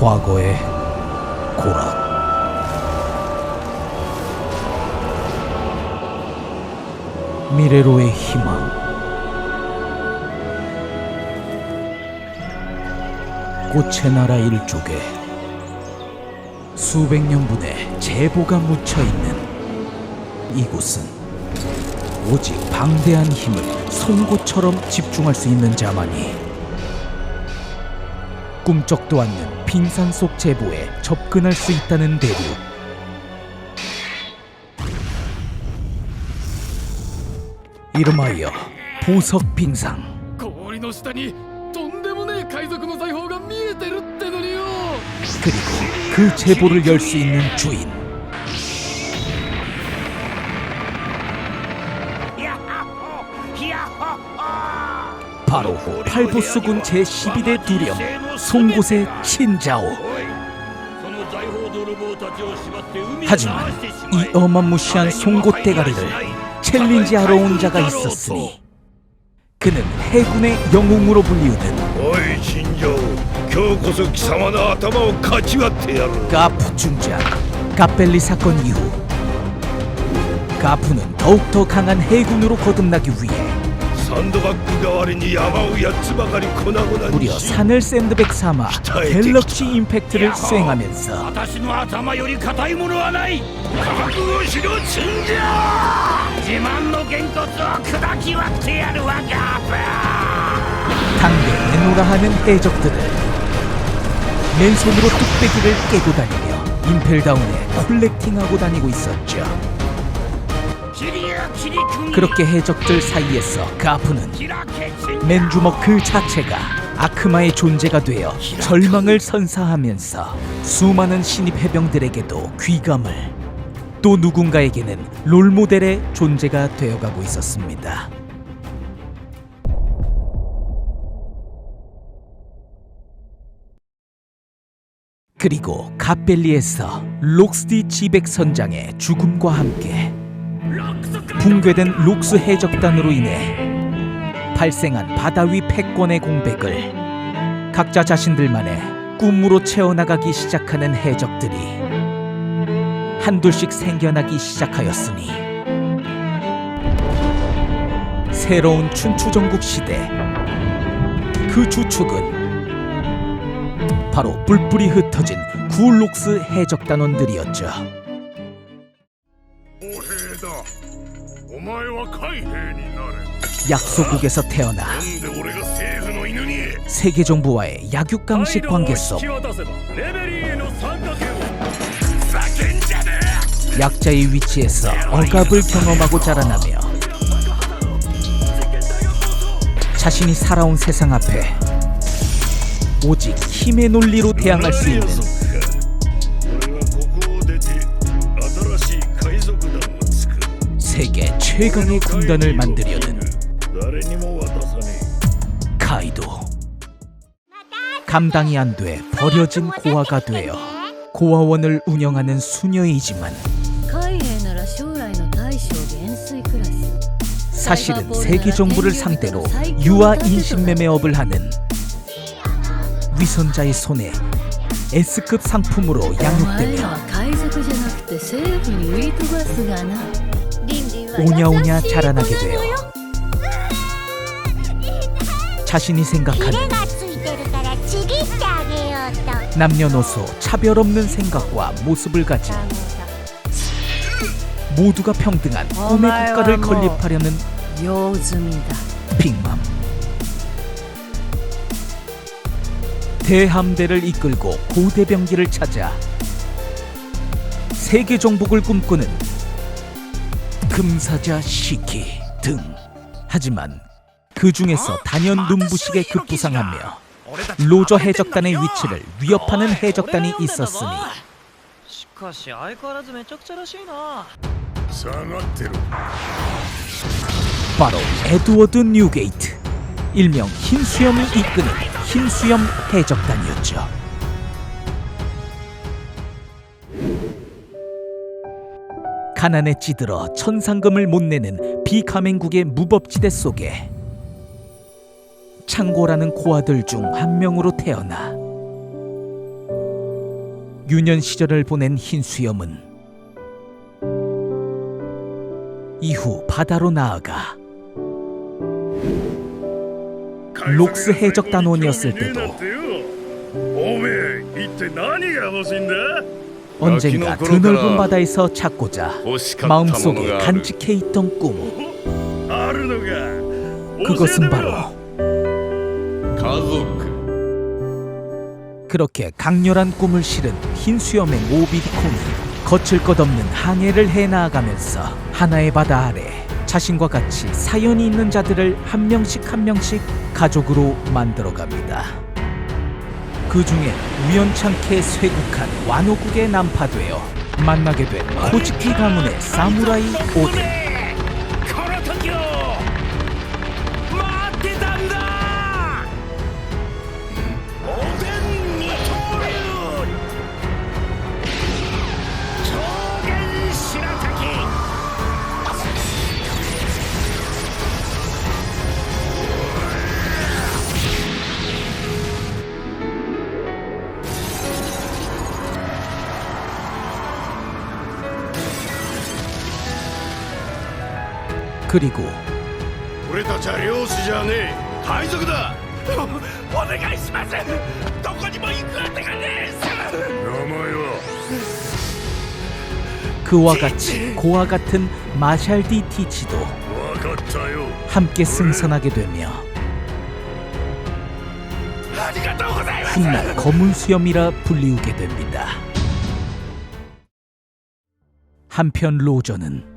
과거의 고락. 미래로의 희망. 꽃의 나라 일족에 수백 년분의 제보가 묻혀있는 이곳은 오직 방대한 힘을 송곳처럼 집중할 수 있는 자만이 꿈쩍도 않는 빙산 속 제보에 접근할 수 있다는 대륙. 이름하여 보석 빙상. 氷の下にとんでもねえ海賊の財宝が見えてるってのによ。 그리고 그 제보를 열 수 있는 주인. 바로 팔보스군 제12대 두령 송곳의 친자오. 하지만 이 어마무시한 송곳 대가리를 챌린지하러 온 자가 있었으니 그는 해군의 영웅으로 불리우는 おい新庄、今日こそ貴様の頭をかち割ってやる。 가프 중장. 가벨리 사건 이후 가프는 더욱더 강한 해군으로 거듭나기 위해 サンドバッグ代わりに山を8つばかり粉々に 무려 し 산을 샌드백 삼아 갤럭시 임팩트를 수행하면서 私の頭より硬いものはない。覚悟しろチンジャー。自慢のげんこつを砕き割ってやるわガープ。 당대 내노라 하는 해적들을 맨손으로 뚝배기를 깨고 다니며 임펠다운에 콜렉팅하고 다니고 있었죠. 그렇게 해적들 사이에서 가프는 맨주먹 그 자체가 아크마의 존재가 되어 절망을 선사하면서 수많은 신입 해병들에게도 귀감을, 또 누군가에게는 롤모델의 존재가 되어가고 있었습니다. 그리고 갓벨리에서 록스디 지백 선장의 죽음과 함께 붕괴된 록스 해적단으로 인해 발생한 바다 위 패권의 공백을 각자 자신들만의 꿈으로 채워나가기 시작하는 해적들이 한둘씩 생겨나기 시작하였으니 새로운 춘추전국 시대, 그 주축은 바로 뿔뿔이 흩어진 굴록스 해적단원들이었죠. 약소국에서 태어나 세계정부와의 약육강식 관계 속 약자의 위치에서 억압을 경험하고 자라나며 자신이 살아온 세상 앞에 오직 힘의 논리로 대항할 수 있는 세계 최강의 군단을 만들려는 카이도. 감당이 안 돼 버려진 고아가 되어 고아원을 운영하는 수녀이지만 사실은 세계 정부를 상대로 유아 인신매매업을 하는 위선자의 손에 S급 상품으로 양육되며 오냐오냐 자라나게 되어 자신이 생각하는 남녀노소 차별 없는 생각과 모습을 가진 모두가 평등한 꿈의 국가를 건립하려는 빅맘. 대함대를 이끌고 고대병기를 찾아 세계 정복을 꿈꾸는 금사자 시키 등. 하지만 그 중에서 단연 눈부시게 급부상하며 로저 해적단의 위치를 위협하는 해적단이 있었으니 바로 에드워드 뉴게이트, 일명 흰수염이 이끄는 흰수염 해적단이었죠. 가난에 찌들어 천상금을 못 내는 비가맹국의 무법지대 속에 창고라는 고아들 중 한 명으로 태어나 유년 시절을 보낸 흰수염은 이후 바다로 나아가 록스 해적단원이었을 때도 언젠가 드넓은 바다에서 찾고자 마음속에 간직해 있던 꿈, 그것은 바로 그렇게 강렬한 꿈을 실은 흰수염의 모비디콩이 거칠 것 없는 항해를 해나가면서 하나의 바다 아래 자신과 같이 사연이 있는 자들을 한 명씩 가족으로 만들어갑니다. 그 중에 우연찮게 쇄국한 와노국에 난파되어 만나게 된 코즈키 가문의 사무라이 오덴. 그리고 俺たちは漁師じゃねえ海賊だお願いしますどこにも行くあてがねえ名前は 그와 같이 고와 같은 마샬디 티치도 함께 승선하게 되며 훗날 검은 수염이라 불리우게 됩니다. 한편 로저는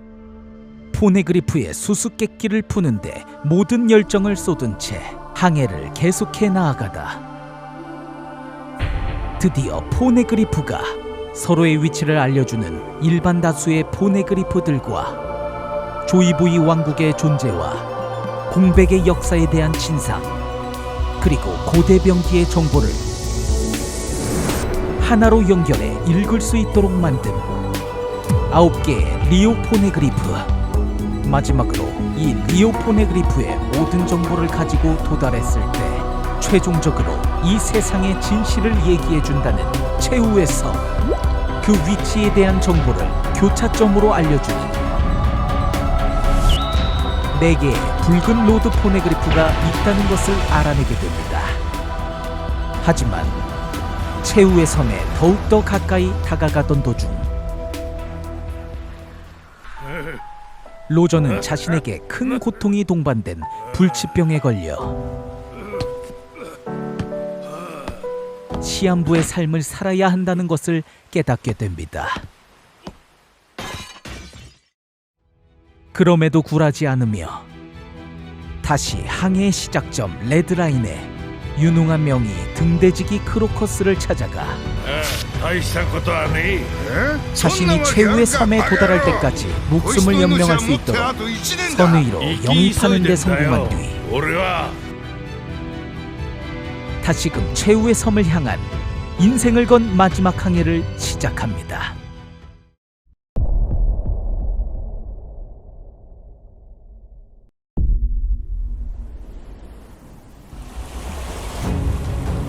포네그리프의 수수께끼를 푸는데 모든 열정을 쏟은 채 항해를 계속해 나아가다 드디어 포네그리프가 서로의 위치를 알려주는 일반 다수의 포네그리프들과 조이부이 왕국의 존재와 공백의 역사에 대한 진상, 그리고 고대 병기의 정보를 하나로 연결해 읽을 수 있도록 만든 9개의 리오 포네그리프. 마지막으로 이 리오 포네그리프의 모든 정보를 가지고 도달했을 때 최종적으로 이 세상의 진실을 얘기해준다는 최후의 섬, 그 위치에 대한 정보를 교차점으로 알려주는 4개의 붉은 로드 포네그리프가 있다는 것을 알아내게 됩니다. 하지만 최후의 섬에 더욱더 가까이 다가가던 도중 로저는 자신에게 큰 고통이 동반된 불치병에 걸려 시한부의 삶을 살아야 한다는 것을 깨닫게 됩니다. 그럼에도 굴하지 않으며 다시 항해의 시작점 레드라인에 유능한 명의 등대지기 크로커스를 찾아가 자신이 최후의 섬에 도달할 때까지 목숨을 연명할 수 있도록 선의로 영입하는 데 성공한 뒤 다시금 최후의 섬을 향한 인생을 건 마지막 항해를 시작합니다.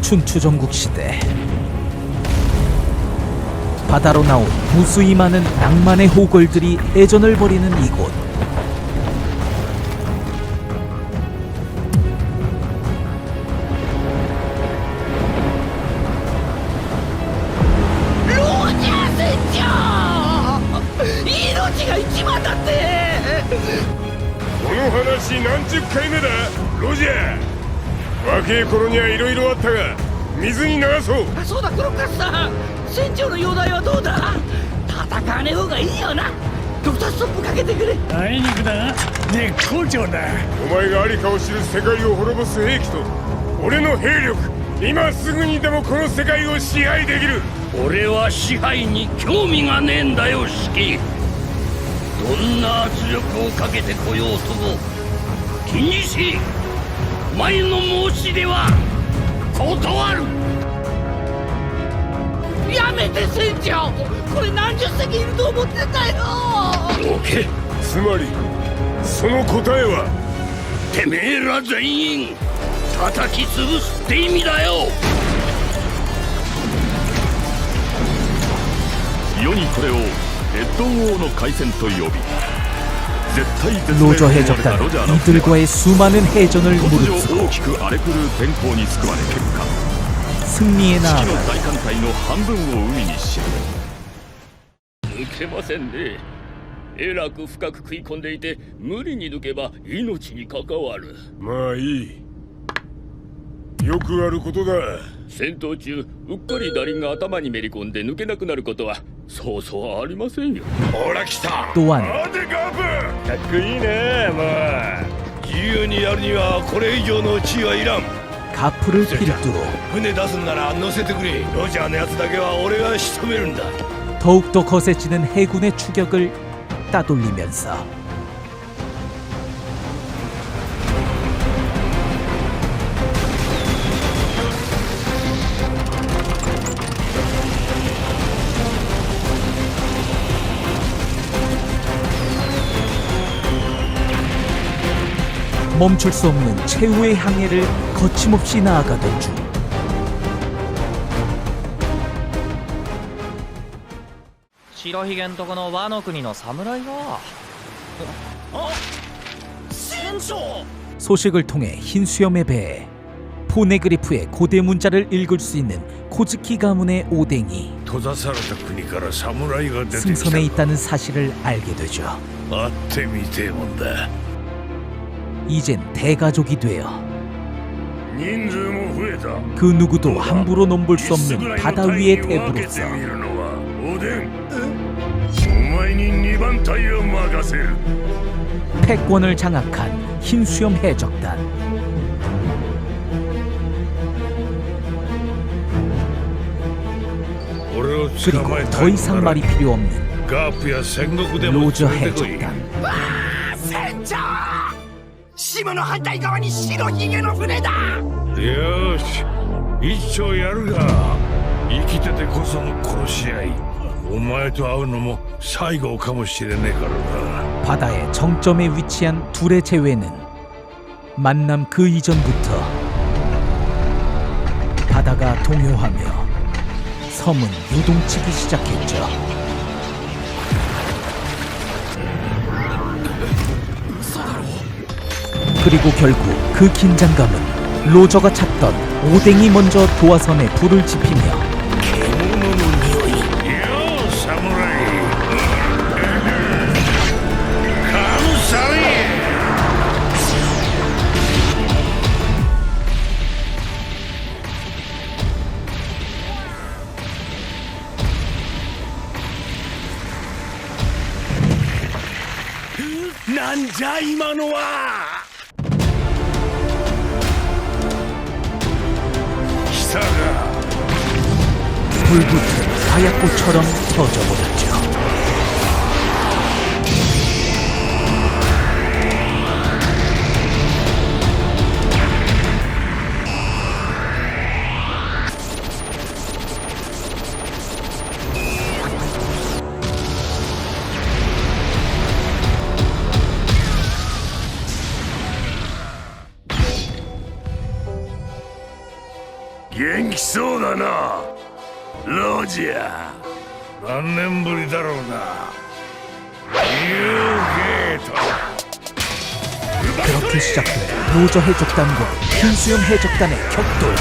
춘추전국 시대 바다로 나온 무수히 많은 낭만의 호걸들이 해전을 벌이는 이곳.何十回目だロジャー若い頃にはいろいろあったが水に流そう。そうだクロッカスさん、船長の容体はどうだ。戦わねえ方がいいよな。ドクターストップかけてくれ。あいにくだな絶好調だ。お前がありかを知る世界を滅ぼす兵器と俺の兵力、今すぐにでもこの世界を支配できる。俺は支配に興味がねえんだよシキ。どんな圧力をかけてこようとも気にし、お前の申し出は断る。やめて船長、これ何十隻いると思ってんだよ。オケ、つまりその答えはてめえら全員叩き潰すって意味だよ。世にこれを鉄道王の海戦と呼び絶対絶命 로저 を得た 해적단은 ロジャーの船は 이들과의 수많은 해전을 突 무릅쓰고 如大きく荒れ狂う天候に救われ結果 승리에 四季 나아가 の大艦隊の半分を海に沈め抜けませんね。えらく深く食い込んでいて無理に抜けば命に関わる。まあいい。よくあることだ。戦闘中うっかり打輪が頭にめり込んで抜けなくなることはそうそうありませんよ。ほら来た。 또한 待てガープ。かっこいいね。まあ自由にやるにはこれ以上の地位はいらん。 가프를 필두로 船出すんなら乗せてくれ。ロジャーのやつだけは俺が仕留めるんだ。 더욱더 거세지는 해군의 추격을 따돌리면서 멈출 수 없는 최후의 항해를 거침없이 나아가던 중白ひげんとこの和の国の侍が船長 소식을 통해 흰 수염의 배에 포네그리프의 고대 문자를 읽을 수 있는 코즈키 가문의 오뎅이 閉ざされた国から侍が出てきた。 승선에 있다는 사실을 알게 되죠. 会ってみてえもんだ。 이젠 대가족이 되어 人数も増えた。 그 누구도 함부로 넘볼 수 없는 바다 위의 대부로서 見るのはおでん。お前に2番隊を任せる。 패권을 장악한 흰수염 해적단. 그리고 더 이상 말이 필요 없는 ガープや戦国でも 로저 連れてこい。 해적단. 船長島の反対側に白ひげの船だ。よし一丁やるが生きててこその殺し合い。お前と会うのも最後かもしれねえからな。 바다의 정점에 위치한 둘의 재회는 만남 그 이전부터 바다가 동요하며 섬은 요동치기 시작했죠. 그리고 결국 그 긴장감은 로저가 찾던 오뎅이 먼저 도화선에 불을 지피며 よう侍カムサリなんじゃ今のは。 불붙은 하얗꽃처럼 터져버렸죠.元気そうだなロジャー。何年ぶりだろうな。ニューゲート。 그렇게 시작된 로저 해적단과 흰수염 해적단의 격돌.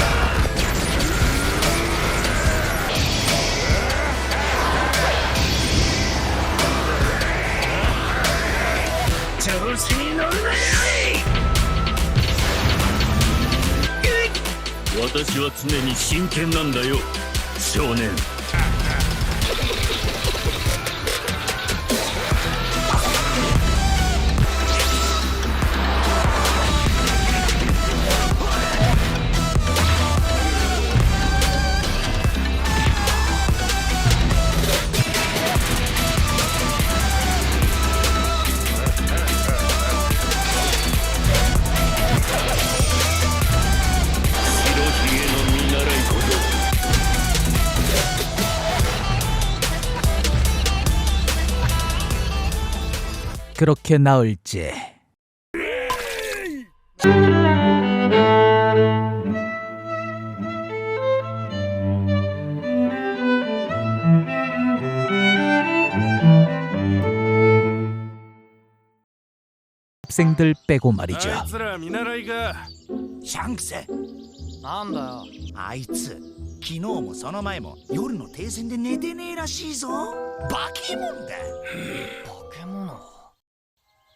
조심히 놀래. 私は常に真剣なんだよ少年。그렇게 나흘째 학생들 빼고 말이죠. あいつら見習いか。シャンクス、なんだよ。あいつ昨日もその前も夜の停戦で寝てねえらしいぞ。バケモンだ。化け物。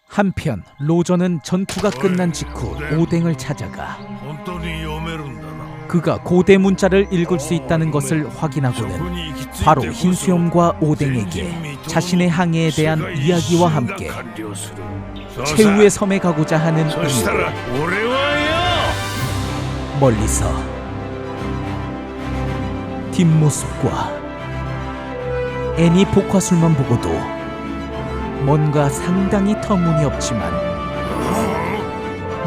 한편 로저는 전투가 끝난 직후 오뎅을 찾아가 本当に読めるんだな。 그가 고대 문자를 읽을 수 있다는 것을 확인하고는 바로 흰수염과 오뎅에게 자신의 항해에 대한 이야기와 함께 최후의 섬에 가고자 하는 そしたら 의미로 俺は 멀리서 뒷모습과 애니 복화술만 보고도 뭔가 상당히 터무니없지만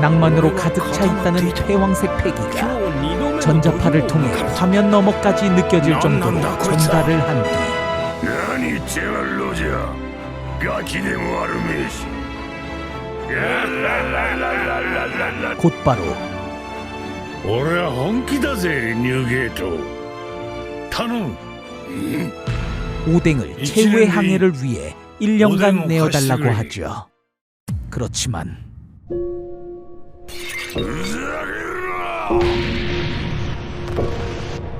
낭만으로 가득 차 있다는 패왕색 패기가 전자파를 통해 화면 너머까지 느껴질 정도로 전달을 한 뒤 何言ってやがるロジャー。ガキでもあるめえし。 곧바로 俺は本気だぜニューゲート。頼む。 오뎅을 최후의 항해를 위해 1년간 내어달라고 하죠. 그렇지만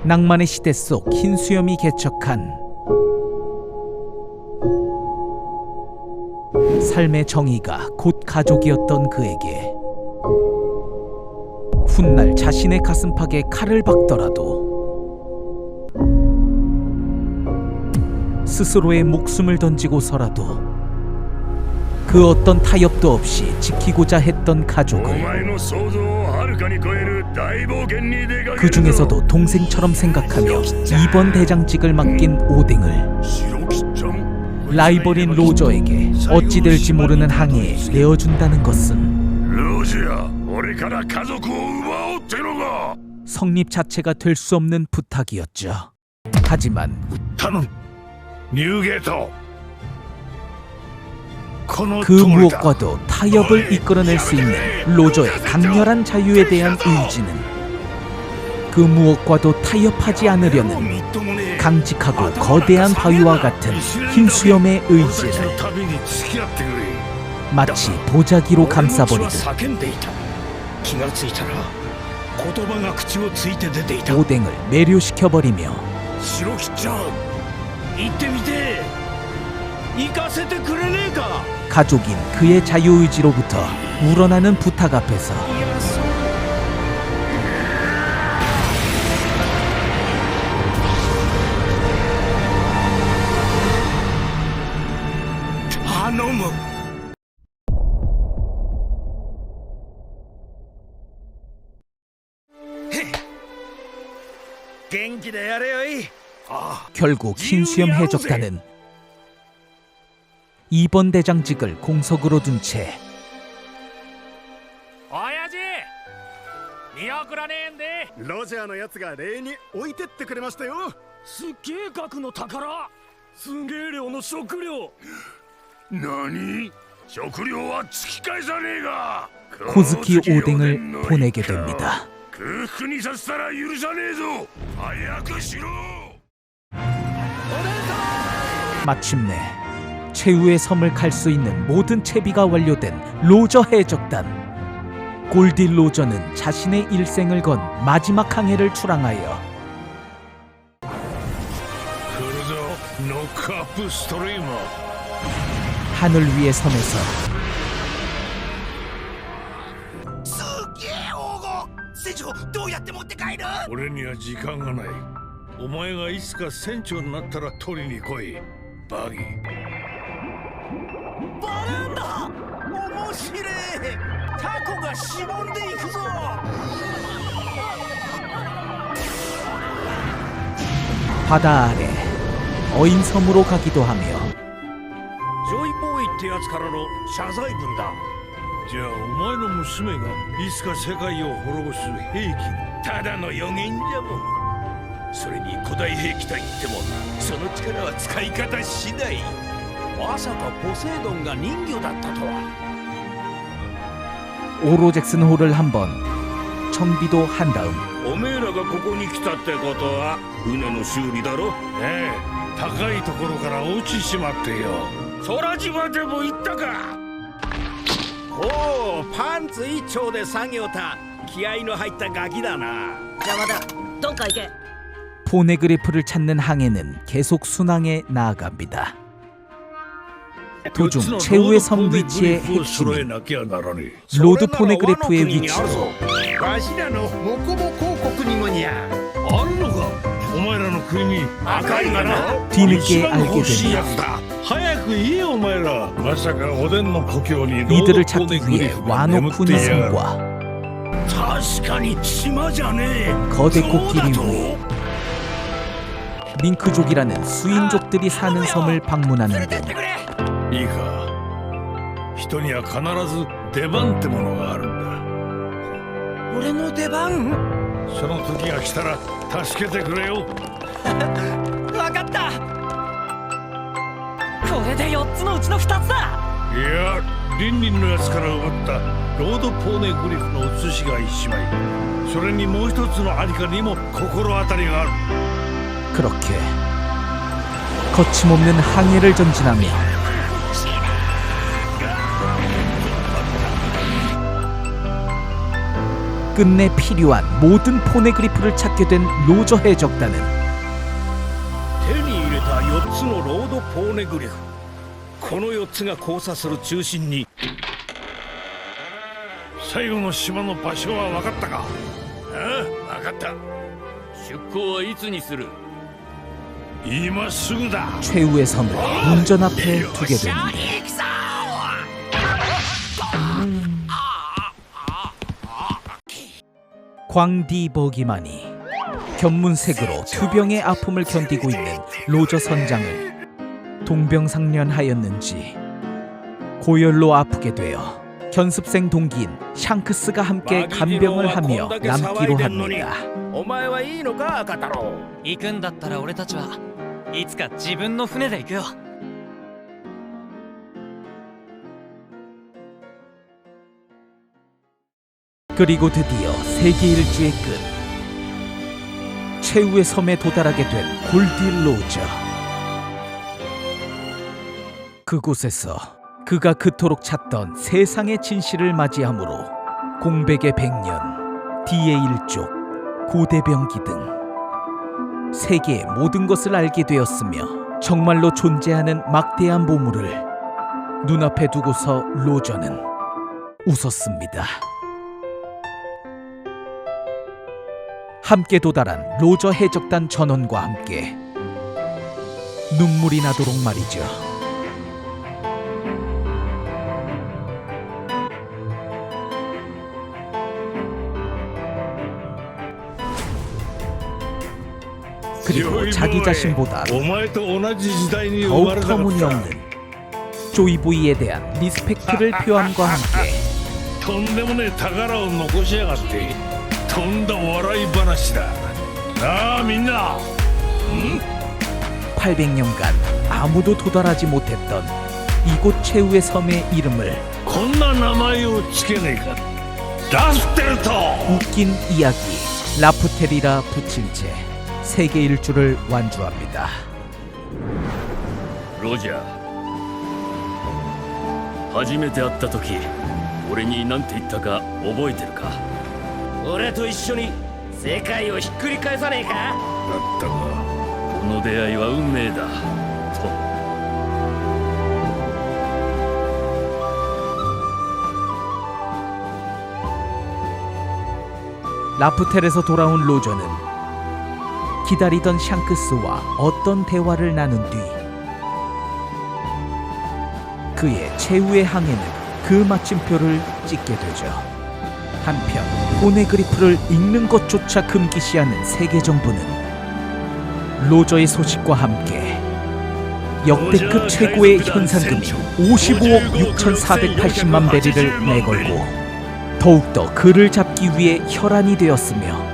낭만의 시대 속 흰수염이 개척한 삶의 정의가 곧 가족이었던 그에게 훗날 자신의 가슴팍에 칼을 박더라도 스스로의 목숨을 던지고서라도 그 어떤 타협도 없이 지키고자 했던 お 가족을 前の想像をはるかに超える大冒険に出かけるぞ。 그 중에서도 동생처럼 생각하며 2번 대장직을 맡긴 오뎅을 白吉ちゃん。 라이벌인 로저에게 어찌 될지 모르는 항해에 내어준다는 것은 ロジャー、俺から家族を奪おうってのか。 성립 자체가 될 수 없는 부탁이었죠. 하지만 頼む。ニューゲート。 그 무엇과도 타협을 이끌어낼 수 있는 로저의 강렬한 자유에 대한 의지는 그 무엇과도 타협하지 않으려는 강직하고 거대한 바위와 같은 흰수염의 의지를 마치 보자기로 감싸버리듯 叫んでいた。気がついたら言葉が口をついて出ていた。 오뎅을 매료시켜버리며 白吉ちゃん、行ってみて。行かせてくれねえか。 가족인 그의 자유의지로부터 우러나는 부탁 앞에서 결국 흰수염 해적단은 2번 대장직을 공석으로 둔 채 親父見送らねえんで。ロジャーのやつが礼に置いてってくれましたよ。すっげえ額の宝。すげえ量の食料。何？食料は突き返さねえが。 코즈키 오뎅을 보내게 됩니다. 空腹にさせたら許さねえぞ。早くしろ。 마침내 최후의 섬을 갈 수 있는 모든 채비가 완료된 로저 해적단. 골디 로저는 자신의 일생을 건 마지막 항해를 출항하여 来るぞノックアップストリーマー。 하늘 위의 섬에서 すげえ黄金。船長、どうやって持って帰る？俺には時間がない。お前がいつか船長になったら取りに来い。バギー。バルーンだ。面白い。タコがしぼんでいくぞ。 바다 아래 어인 섬으로 가기도 하며 ジョイボーイってやつからの謝罪文だ。じゃあお前の娘がいつか世界を滅ぼす兵器。ただの予言じゃもん。それに古代兵器といってもその力は使い方次第。まさかポセイドンが人魚だったとは。 오로 잭슨 홀을 한번 정비도 한 다음 おめえらがここに来たってことは船の修理だろ。ええ、高いところから落ちちまってよ。空島でも行ったか。おおパンツ一丁で作業た気合の入ったガキだな。邪魔だ。どっか行け。 포네그리프를 찾는 항해는 계속 순항해 나아갑니다. 도중 최후의 섬 위치의 핵심인 로드 포네그리프의 위치로 わしらのモコモ広告にもにゃ。あるのかお前らの国に赤いがな 뒤늦게 알게 되며 早く言えよお前らまさかおでんの故郷に 이들을 찾기 위해 와노쿠니 섬과 確かに島じゃねえ。 거대 코끼리 위 밍크족이라는 수인족들이 사는 섬을 방문하는 등 いいか人には必ず出番ってものがあるんだ。俺の出番。その時が来たら助けてくれよ。わかった。これで4つのうちの2つだ。いやリンリンのやつから奪ったロードポーネグリフの写しが1枚、それにもう一つのアリカにも心当たりがある。 그렇게 거침없는 항해를 전진하며 끝내 필요한 모든 포네그리프를 찾게 된 로저 해적단은 手に入れた4つのロードポーネグリフ。この4つが交差する中心に。最後の島の場所は分かったか。ああ分かった。出港はいつにする？今すぐだ。 최후의 섬을 운전 앞에 두게 되는데 광디버기만이 견문색으로 투병의 아픔을 견디고 있는 로저 선장을 동병상련하였는지 고열로 아프게 되어 견습생 동기인 샹크스가 함께 간병을 하며 남기로 합니다. お前はいいのか赤太郎。行くんだったら俺たちはいつか自分の船で行くよ。 그리고 드디어 세계 일주의 끝 최후의 섬에 도달하게 된 골디 로저. 그곳에서 그가 그토록 찾던 세상의 진실을 맞이하므로 공백의 100년, D의 일족, 고대병기 등 세계의 모든 것을 알게 되었으며 정말로 존재하는 막대한 보물을 눈앞에 두고서 로저는 웃었습니다. 함께 도달한 로저 해적단 전원과 함께 눈물이 나도록 말이죠. 그리고 자기 자신보다 お前と同じ時代に生 더욱 まれたかった 터무니없는 조이보이에 대한 리스펙트를 표함과 함께 とんでもねえ宝を残しやがってとんだ笑い話だなあみんな。 800년간 아무도 도달하지 못했던 이곳 최후의 섬의 이름을 こんな名前をつけねえか。ダステルト。 웃긴 이야기 라프텔이라 붙인 채 세계 일주를 완주합니다. ロジャー、初めて会った時俺に何て言ったか覚えてるか？俺と一緒に世界をひっくり返さねえか。だったがこの出会いは運命だと。 라프텔에서 돌아온 로저는 기다리던 샹크스와 어떤 대화를 나눈 뒤 그의 최후의 항해는 그 마침표를 찍게 되죠. 한편 포네그리프를 읽는 것조차 금기시하는 세계 정부는 로저의 소식과 함께 역대급 최고의 현상금인 55억 6,480만 베리를 내걸고 더욱더 그를 잡기 위해 혈안이 되었으며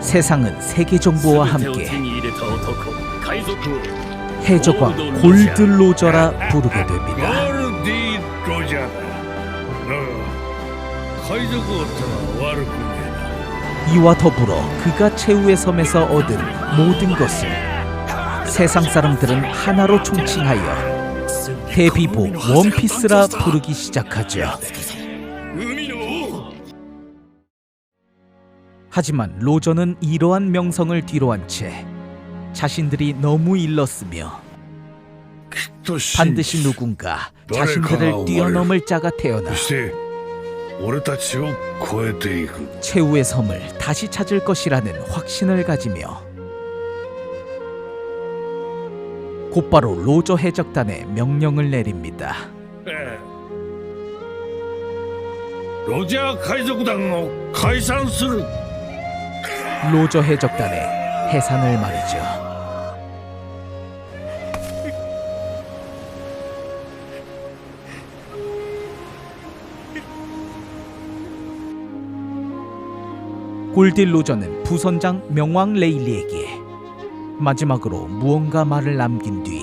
세상은 세계 정부와 함께 해적왕 골드 로저라 부르게 됩니다. ゴールディロジャーだ。だが海賊王ってのは悪くねえな。 이와 더불어 그가 최후의 섬에서 얻은 모든 것을 세상 사람들은 하나로 총칭하여 대비보 원피스라 부르기 시작하죠. 海の王。 하지만 로저는 이러한 명성을 뒤로한 채 자신들이 너무 일렀으며 반드시 누군가 자신들을 뛰어넘을 자가 태어나 そして俺たちを超えていく。 최후의 섬을 다시 찾을 것이라는 확신을 가지며 곧바로 로저 해적단에 명령을 내립니다. ロジャー海賊団を解散する。 로저 해적단의 해산을 말이죠. 골딜 로저는 부선장 명왕 레일리에게 마지막으로 무언가 말을 남긴 뒤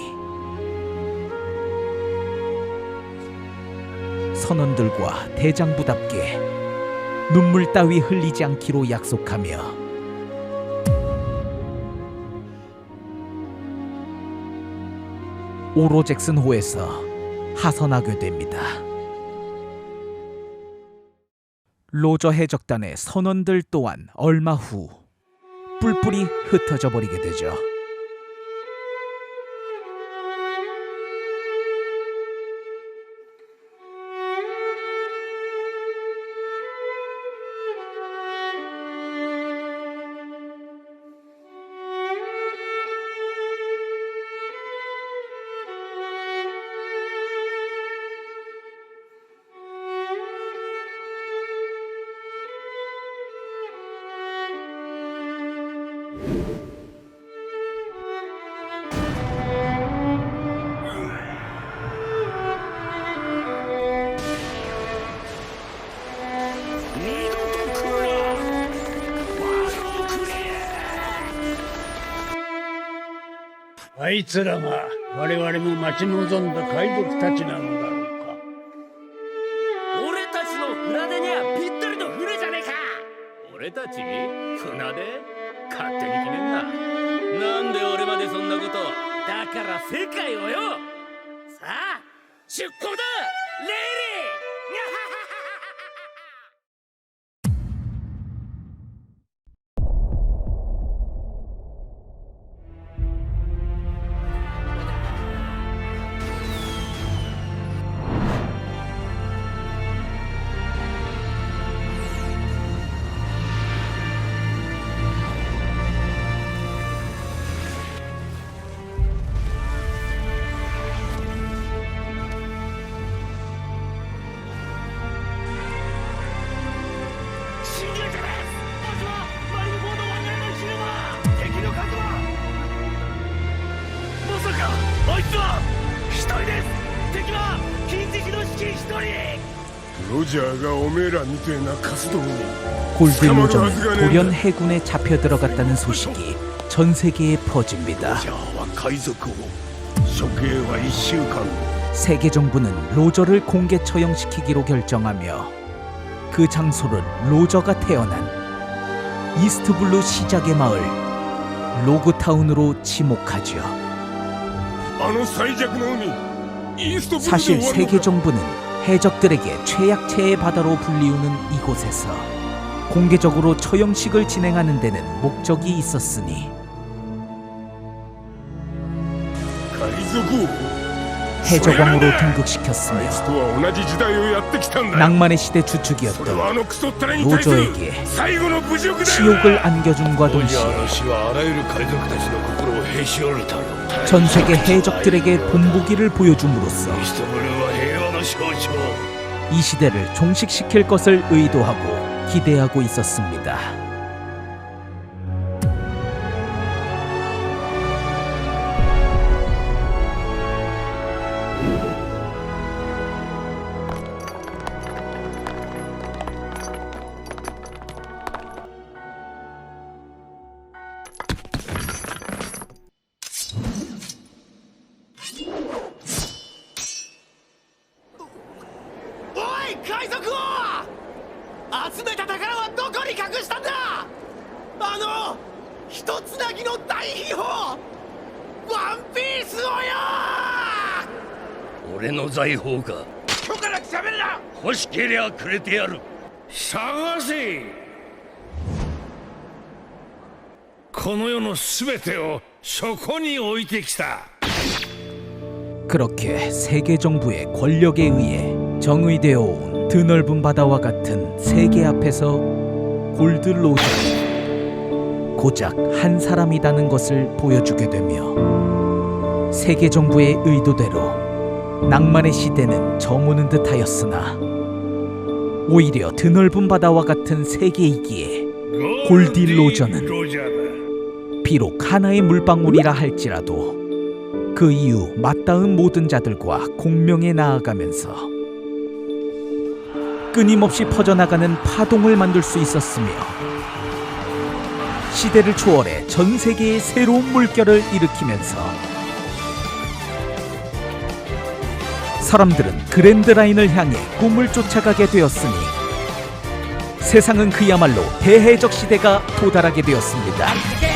선원들과 대장부답게 눈물 따위 흘리지 않기로 약속하며 오로잭슨호에서 하선하게 됩니다. 로저 해적단의 선원들 또한 얼마 후 뿔뿔이 흩어져 버리게 되죠. 아 あいつらが我々の待ち望んだ海賊たちなのだろうか。俺たちの船出にはぴったりの船じゃねえか。俺たち船出勝手に決めんな。なんで俺までそんなこと。だから世界をよ。さあ出航だレイリー。ロジャーがおめえらみてえなカスどもに 골딜 로저는 돌연 해군에 잡혀 들어갔다는 소식이 전 세계에 퍼집니다. は海賊王処刑は1週間 세계 정부는 로저를 공개 처형시키기로 결정하며 그 장소를 로저가 태어난 이스트블루 시작의 마을 로그타운으로 지목하죠. あの最弱の海イーストブルーで 사실 終わる 세계 のか 정부는 해적들에게 최약체의 바다로 불리우는 이곳에서 공개적으로 처형식을 진행하는 데는 목적이 있었으니 海賊王 해적왕으로 あ 등극시켰으며 いつとは同じ時代をやってきたんだよ 낭만의 시대 それ 주축이었던 はあのクソったれに対する 로저에게 最後の侮辱だよ 치욕을 안겨줌과 동시에 死はあらゆる海賊たちの心をへし折るだろう 전 세계 해적들에게 본보기를 보여줌으로써 イーストブルーは平和の象徴 이 시대를 종식시킬 것을 의도하고 기대하고 있었습니다. 欲しけりゃくれてやる。探せ。この世のすべてをそこに置いてきた。 그렇게 세계 정부의 권력에 의해 정의되어 온 드넓은 바다와 같은 세계 앞에서 골드 로저는 고작 한 사람이라는 것을 보여주게 되며 세계 정부의 의도대로 낭만의 시대는 저무는 듯하였으나 오히려 드넓은 바다와 같은 세계이기에 골디 로저는 비록 하나의 물방울이라 할지라도 그 이후 맞닿은 모든 자들과 공명에 나아가면서 끊임없이 퍼져나가는 파동을 만들 수 있었으며 시대를 초월해 전 세계의 새로운 물결을 일으키면서 사람들은 그랜드라인을 향해 꿈을 쫓아가게 되었으니 세상은 그야말로 대해적 시대가 도달하게 되었습니다.